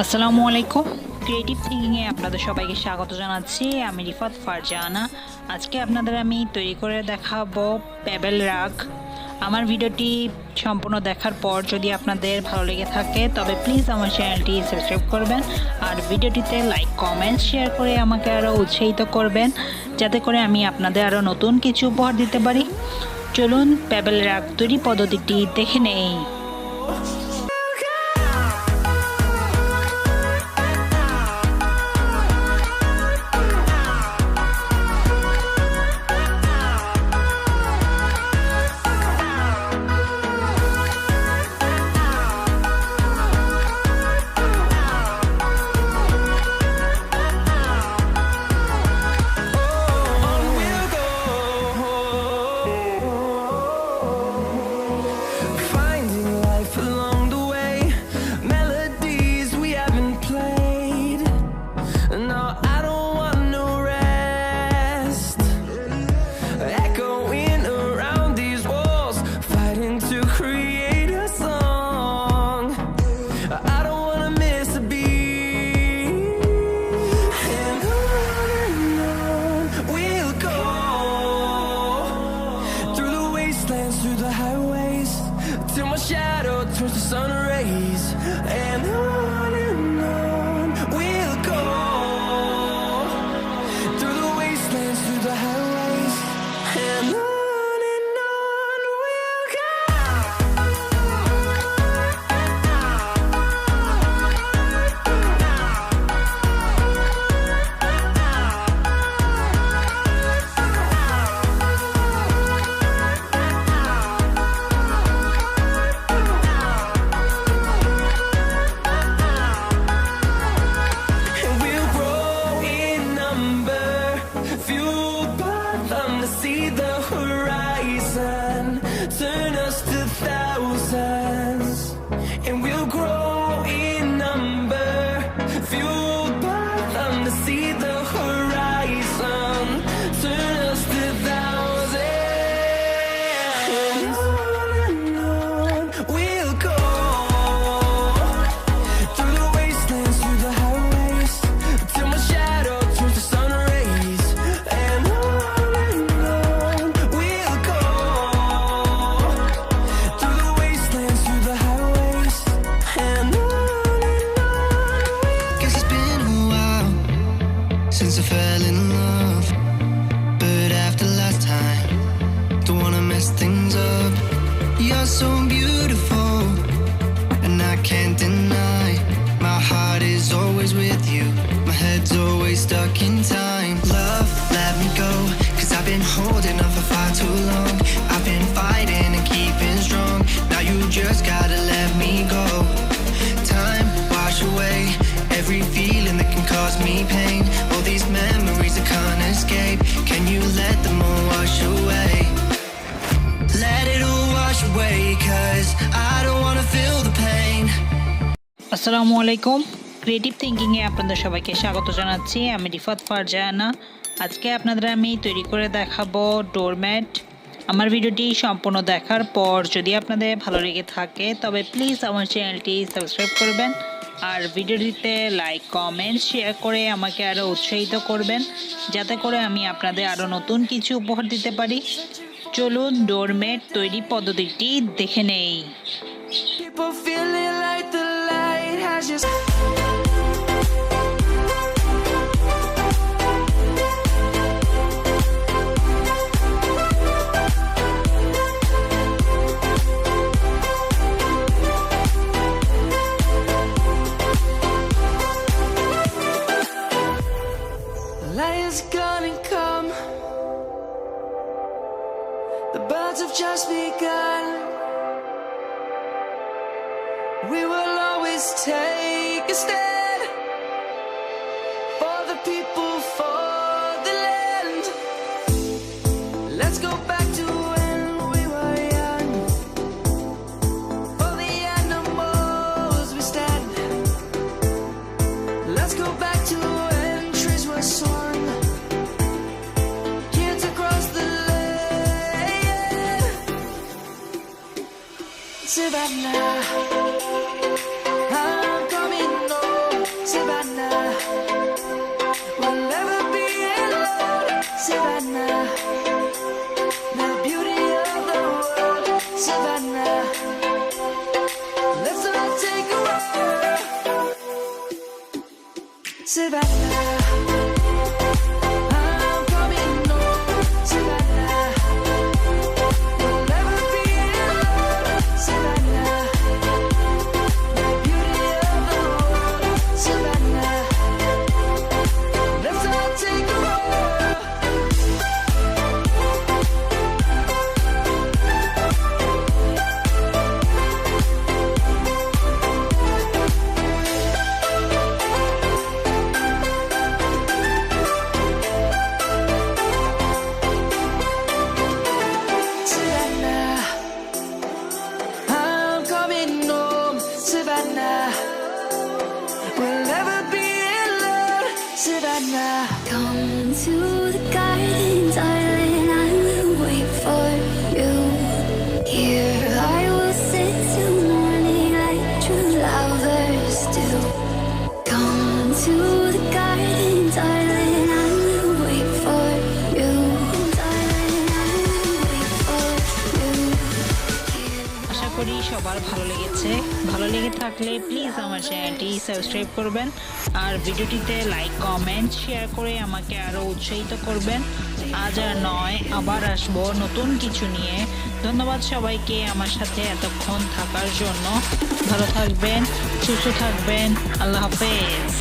আসসালামু আলাইকুম। ক্রিয়েটিভ থিঙ্কিংয়ে আপনাদের সবাইকে স্বাগত জানাচ্ছি। আমি রিফাত ফারজানা। আজকে আপনাদের আমি তৈরি করে দেখাবো পেবেল রাগ। আমার ভিডিওটি সম্পূর্ণ দেখার পর যদি আপনাদের ভালো লেগে থাকে তবে প্লিজ আমার চ্যানেলটি সাবস্ক্রাইব করবেন আর ভিডিওটিতে লাইক কমেন্ট শেয়ার করে আমাকে আরও উৎসাহিত করবেন যাতে করে আমি আপনাদের আরও নতুন কিছু উপহার দিতে পারি। চলুন পেবেল রাগ তৈরি পদ্ধতিটি দেখে নেই। Through the highways till my shadow turns to sun rays, and on we'll go through the wastelands, through the highways, and on we'll go. See the horizon, turn us to thousands, and we'll grow in number, fueled by them to see the horizon, turn us to thousands, and on we'll go through the wastelands, through the highways, till my shadow turns to sun rays, and since I fell in love, but after last time, don't wanna mess things up. You're so beautiful, and I can't deny, my heart is always with you, my head's always stuck in time. Love, let me go, 'cause I've been holding on for far too long. I've been fighting and keeping strong, now you just gotta let me go. Time, wash away every feeling that can cause me pain. All these memories I can't escape, can you let them all wash away? Let it all wash away, 'cause I don't wanna feel the pain. আসসালামু আলাইকুম। Creative থিঙ্কিংয়ে আপনাদের সবাইকে স্বাগত জানাচ্ছি। আমি রিফাত ফারজানা। আজকে আপনাদের আমি তৈরি করে দেখাবো ডোরম্যাট। আমার ভিডিওটি সম্পূর্ণ দেখার পর যদি আপনাদের ভালো লেগে থাকে তবে প্লিজ আমার চ্যানেলটি সাবস্ক্রাইব করবেন আর ভিডিওটিতে লাইক কমেন্ট শেয়ার করে আমাকে আরও উৎসাহিত করবেন যাতে করে আমি আপনাদের আরও নতুন কিছু উপহার দিতে পারি। চলুন ডোরম্যাট তৈরি পদ্ধতিটি দেখে নেই। People feeling like the light has just light is gonna come. The birds have just begun. We will always take a stand for the people, for the land. Let's go back to when we were young. For the animals we stand. Let's go back to when trees were swung. Kids across the land. Savannah, I'm coming home. Savannah. I'm coming home, Savannah. We'll never be alone, Savannah. The beauty of the world, Savannah. Let's all take a walk. Savannah, I'm coming home, Savannah. We'll never be alone, Savannah. Come to the garden, darling, I will wait for you. Here I will sit till morning like true lovers do. Come to the garden, darling, I will wait for you. Darling, I will wait for you. আশা করি সবার ভালো লেগেছে। ভালো লেগে থাকলে please আমার চ্যানেলটি subscribe করবেন আর ভিডিওটিতে লাইক কমেন্ট শেয়ার করে আমাকে আরও উৎসাহিত করবেন। আজ আর নয়, আবার আসবো নতুন কিছু নিয়ে। ধন্যবাদ সবাইকে আমার সাথে এতক্ষণ থাকার জন্য। ভালো থাকবেন, সুস্থ থাকবেন। আল্লাহ হাফেজ।